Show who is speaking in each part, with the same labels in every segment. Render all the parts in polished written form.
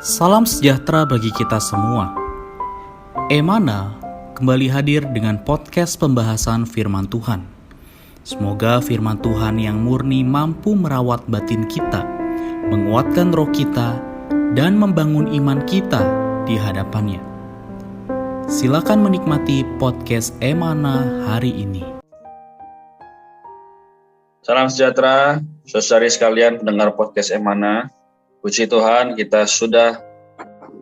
Speaker 1: Salam sejahtera bagi kita semua. Emana kembali hadir dengan podcast pembahasan firman Tuhan. Semoga firman Tuhan yang murni mampu merawat batin kita, menguatkan roh kita, dan membangun iman kita di hadapannya. Silakan menikmati podcast Emana hari ini.
Speaker 2: Salam sejahtera, saudari sekalian pendengar podcast Emana. Puji Tuhan, kita sudah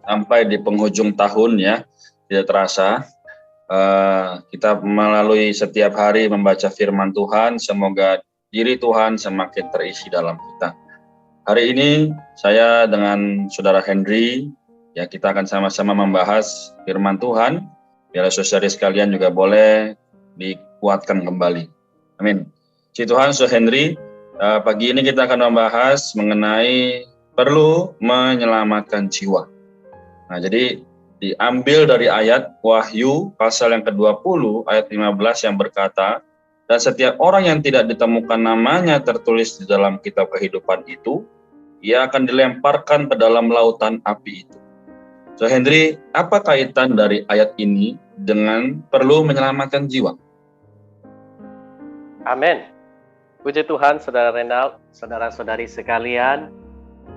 Speaker 2: sampai di penghujung tahun ya, tidak terasa. Kita melalui setiap hari membaca firman Tuhan, semoga diri Tuhan semakin terisi dalam kita. Hari ini saya dengan Saudara Henry, ya kita akan sama-sama membahas firman Tuhan, biar saudari sekalian juga boleh dikuatkan kembali. Amin. Puji Tuhan, Saudara Henry, pagi ini kita akan membahas mengenai perlu menyelamatkan jiwa. Nah, jadi diambil dari ayat Wahyu pasal yang ke-20 ayat 15 yang berkata, dan setiap orang yang tidak ditemukan namanya tertulis di dalam kitab kehidupan itu, ia akan dilemparkan ke dalam lautan api itu. So Henry, apa kaitan dari ayat ini dengan perlu menyelamatkan jiwa?
Speaker 3: Amin. Puji Tuhan, Saudara Renald, saudara-saudari sekalian.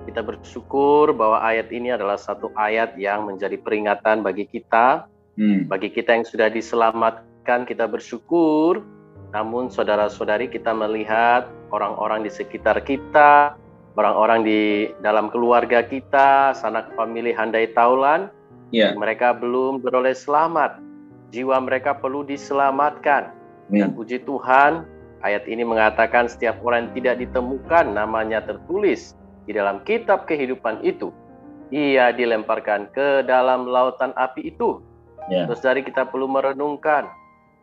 Speaker 3: Kita bersyukur bahwa ayat ini adalah satu ayat yang menjadi peringatan bagi kita. Bagi kita yang sudah diselamatkan, kita bersyukur. Namun saudara-saudari, kita melihat orang-orang di sekitar kita, orang-orang di dalam keluarga kita, sanak famili handai taulan, mereka belum beroleh selamat. Jiwa mereka perlu diselamatkan. Dan puji Tuhan, ayat ini mengatakan setiap orang yang tidak ditemukan namanya tertulis di dalam kitab kehidupan itu, ia dilemparkan ke dalam lautan api itu. Terus dari kita perlu merenungkan,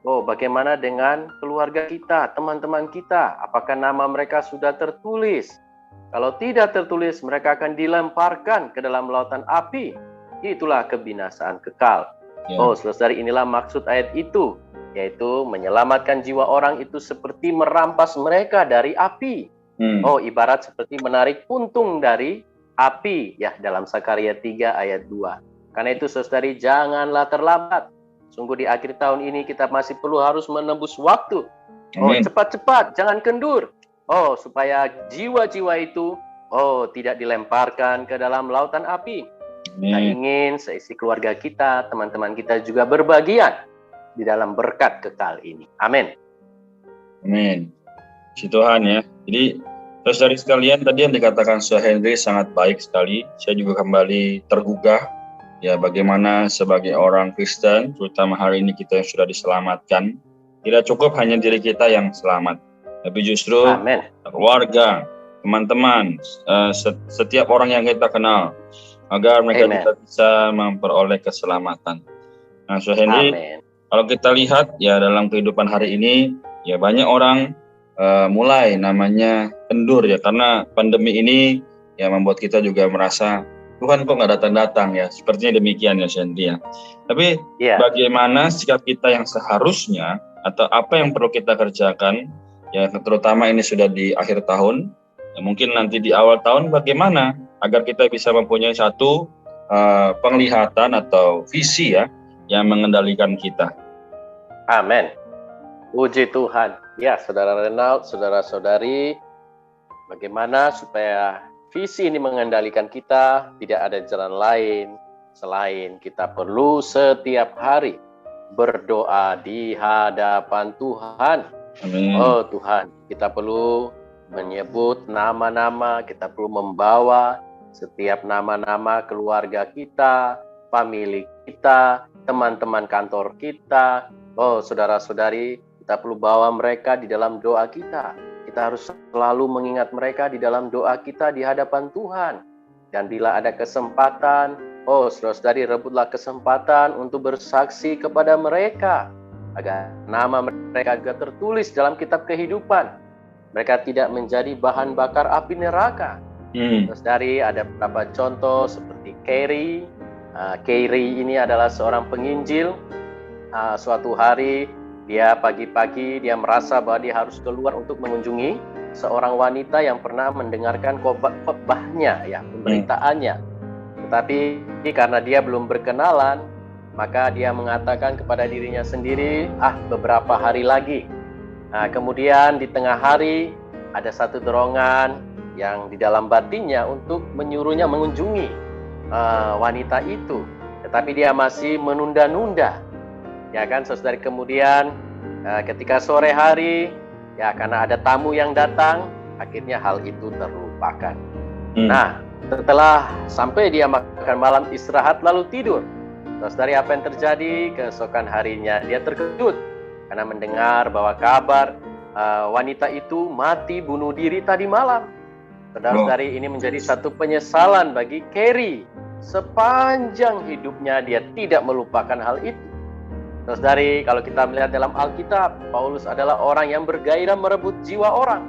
Speaker 3: bagaimana dengan keluarga kita, teman-teman kita, apakah nama mereka sudah tertulis? Kalau tidak tertulis, mereka akan dilemparkan ke dalam lautan api. Itulah kebinasaan kekal. Saudari, inilah maksud ayat itu, yaitu menyelamatkan jiwa orang itu seperti merampas mereka dari api. Ibarat seperti menarik puntung dari api, ya, dalam Sakaria 3 ayat 2. Karena itu saudari, janganlah terlambat. Sungguh di akhir tahun ini kita masih perlu harus menembus waktu. Cepat-cepat, jangan kendur. Supaya jiwa-jiwa itu tidak dilemparkan ke dalam lautan api. Kita ingin seisi keluarga kita, teman-teman kita juga berbagian di dalam berkat kekal ini. Amin.
Speaker 2: Amin. Puji Tuhan ya. Jadi saudari sekalian, tadi yang dikatakan Saudara Henry sangat baik sekali. Saya juga kembali tergugah ya, bagaimana sebagai orang Kristen, terutama hari ini kita yang sudah diselamatkan, tidak cukup hanya diri kita yang selamat, tapi justru keluarga, teman-teman, setiap orang yang kita kenal, agar mereka juga bisa memperoleh keselamatan. Nah, Saudara Henry, kalau kita lihat ya dalam kehidupan hari ini, ya banyak orang mulai namanya kendur ya, karena pandemi ini ya membuat kita juga merasa Tuhan kok nggak datang-datang ya, sepertinya demikian ya Shandy ya. Tapi bagaimana sikap kita yang seharusnya atau apa yang perlu kita kerjakan ya, terutama ini sudah di akhir tahun ya, mungkin nanti di awal tahun bagaimana agar kita bisa mempunyai satu penglihatan atau visi ya yang mengendalikan kita.
Speaker 3: Amin. Puji Tuhan. Ya, Saudara Renald, saudara-saudari, bagaimana supaya visi ini mengendalikan kita? Tidak ada jalan lain selain kita perlu setiap hari berdoa di hadapan Tuhan.
Speaker 2: Amin.
Speaker 3: Tuhan, kita perlu menyebut nama-nama, kita perlu membawa setiap nama-nama keluarga kita, famili kita, teman-teman kantor kita. Saudara-saudari, kita perlu bawa mereka di dalam doa kita. Kita harus selalu mengingat mereka di dalam doa kita di hadapan Tuhan. Dan bila ada kesempatan, saudara-saudari, rebutlah kesempatan untuk bersaksi kepada mereka, agar nama mereka juga tertulis dalam kitab kehidupan. Mereka tidak menjadi bahan bakar api neraka. Saudari, ada beberapa contoh seperti Carrie. Carrie ini adalah seorang penginjil. Suatu hari, dia pagi-pagi dia merasa bahwa dia harus keluar untuk mengunjungi seorang wanita yang pernah mendengarkan khotbahnya, ya, pemberitaannya. Tetapi karena dia belum berkenalan, maka dia mengatakan kepada dirinya sendiri, beberapa hari lagi. Nah, kemudian di tengah hari ada satu dorongan yang di dalam batinnya untuk menyuruhnya mengunjungi wanita itu. Tetapi dia masih menunda-nunda. Ya kan, saudara, kemudian ketika sore hari, ya karena ada tamu yang datang, akhirnya hal itu terlupakan. Nah, setelah sampai dia makan malam, istirahat, lalu tidur. Saudari, apa yang terjadi? Keesokan harinya dia terkejut karena mendengar bahwa kabar wanita itu mati bunuh diri tadi malam. Saudari, ini menjadi satu penyesalan bagi Carey. Sepanjang hidupnya dia tidak melupakan hal itu. Saudari, kalau kita melihat dalam Alkitab, Paulus adalah orang yang bergairah merebut jiwa orang.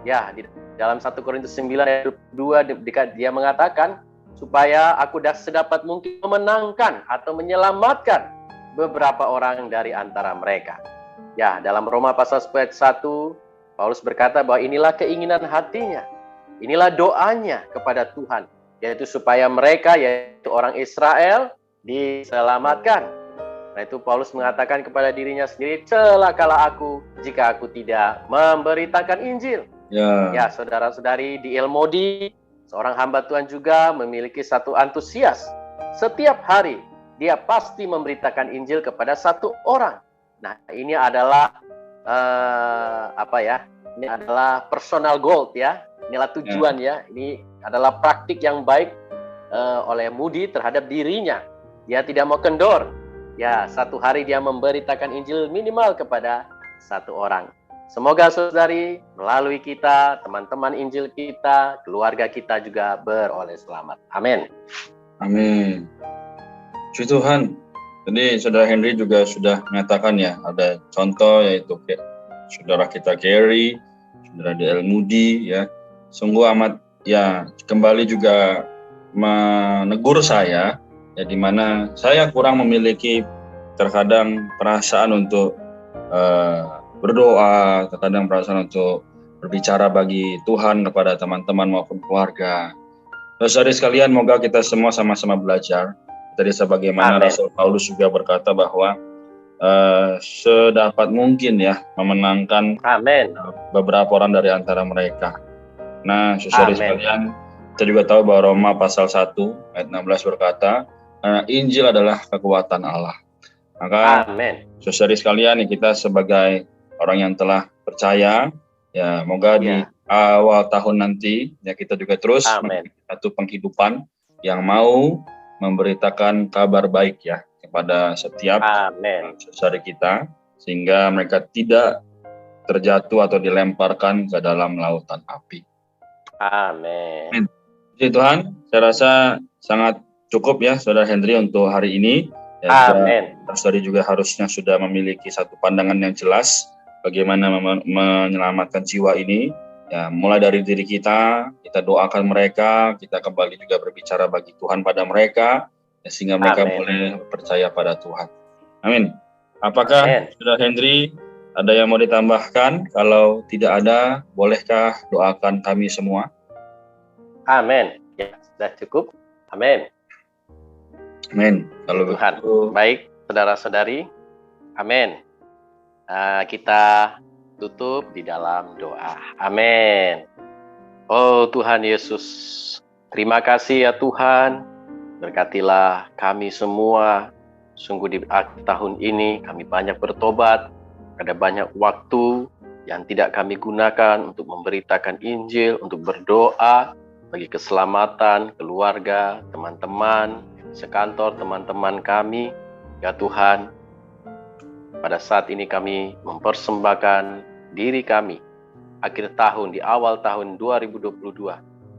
Speaker 3: Ya, di dalam 1 Korintus 9 ayat 2 dia mengatakan, supaya aku sedapat mungkin memenangkan atau menyelamatkan beberapa orang dari antara mereka. Ya, dalam Roma pasal 10 ayat 1, Paulus berkata bahwa inilah keinginan hatinya, inilah doanya kepada Tuhan, yaitu supaya mereka, yaitu orang Israel, diselamatkan. Nah, itu Paulus mengatakan kepada dirinya sendiri, celakalah aku jika aku tidak memberitakan Injil. Ya, saudara-saudari, di El Modi, seorang hamba Tuhan juga memiliki satu antusias. Setiap hari dia pasti memberitakan Injil kepada satu orang. Nah, ini adalah Ini adalah personal goal ya. Inilah tujuan ya. Ini adalah praktik yang baik oleh Moody terhadap dirinya. Dia tidak mau kendor. Ya, satu hari dia memberitakan Injil minimal kepada satu orang. Semoga saudari, melalui kita, teman-teman Injil kita, keluarga kita juga beroleh selamat. Amin.
Speaker 2: Amin. Puji Tuhan. Jadi saudara Henry juga sudah menyatakan ya, ada contoh yaitu saudara kita Carey, saudara D.L. Moody ya. Sungguh amat ya, kembali juga menegur saya ya, di mana saya kurang memiliki terkadang perasaan untuk berdoa, terkadang perasaan untuk berbicara bagi Tuhan kepada teman-teman maupun keluarga. Saudara sekalian, moga kita semua sama-sama belajar. Tadi sebagaimana Rasul Paulus juga berkata bahwa sedapat mungkin ya memenangkan beberapa orang dari antara mereka. Nah, saudara sekalian, kita juga tahu bahwa Roma pasal 1 ayat 16 berkata, Injil adalah kekuatan Allah. Maka saudara sekalian, kita sebagai orang yang telah percaya, ya moga di awal tahun nanti ya kita juga terus satu penghidupan yang mau memberitakan kabar baik ya kepada setiap saudara kita, sehingga mereka tidak terjatuh atau dilemparkan ke dalam lautan api. Amin. Puji Tuhan, saya rasa sangat cukup ya saudara Henry untuk hari ini. Saudari juga harusnya sudah memiliki satu pandangan yang jelas bagaimana menyelamatkan jiwa ini. Ya, mulai dari diri kita doakan mereka, kita kembali juga berbicara bagi Tuhan pada mereka, ya, sehingga mereka boleh percaya pada Tuhan. Amin. Apakah saudara Henry ada yang mau ditambahkan? Kalau tidak ada, bolehkah doakan kami semua?
Speaker 3: Amin. Ya, sudah cukup. Amin.
Speaker 2: Amin. Kalau
Speaker 3: Tuhan begitu. Baik, saudara-saudari. Amin. Kita tutup di dalam doa. Amin. Oh Tuhan Yesus, terima kasih ya Tuhan. Berkatilah kami semua. Sungguh di akhir tahun ini kami banyak bertobat. Ada banyak waktu yang tidak kami gunakan untuk memberitakan Injil, untuk berdoa bagi keselamatan keluarga, teman-teman, sekantor, teman-teman kami. Ya Tuhan, pada saat ini kami mempersembahkan diri kami akhir tahun, di awal tahun 2022.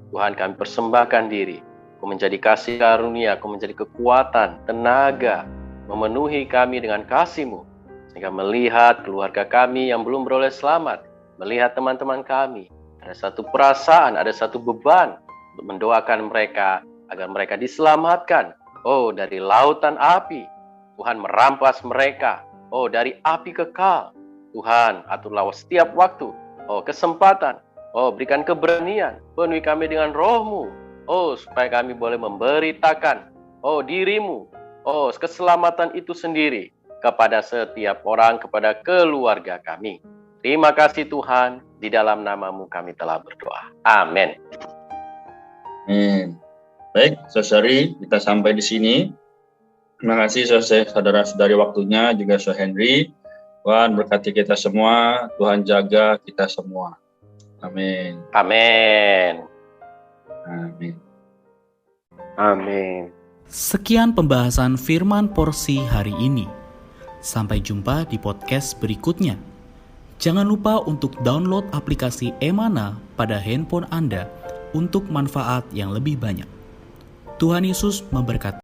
Speaker 3: Tuhan, kami persembahkan diri. Kau menjadi kasih karunia, Kau menjadi kekuatan, tenaga, memenuhi kami dengan kasih-Mu, sehingga melihat keluarga kami yang belum beroleh selamat, melihat teman-teman kami, ada satu perasaan, ada satu beban untuk mendoakan mereka agar mereka diselamatkan. Oh, dari lautan api, Tuhan merampas mereka. Oh, dari api kekal, Tuhan aturlah setiap waktu. Oh, kesempatan. Oh, berikan keberanian. Penuhi kami dengan Roh-Mu. supaya kami boleh memberitakan, dirimu, keselamatan itu sendiri kepada setiap orang, kepada keluarga kami. Terima kasih Tuhan, di dalam nama-Mu kami telah berdoa. Amin.
Speaker 2: Amin. Baik, saudari, kita sampai di sini. Terima kasih saudara-saudari waktunya, juga Saudara Henry. Tuhan berkati kita semua, Tuhan jaga kita semua. Amin.
Speaker 3: Amin.
Speaker 2: Amin.
Speaker 3: Amin.
Speaker 1: Sekian pembahasan firman porsi hari ini. Sampai jumpa di podcast berikutnya. Jangan lupa untuk download aplikasi Emana pada handphone Anda untuk manfaat yang lebih banyak. Tuhan Yesus memberkati.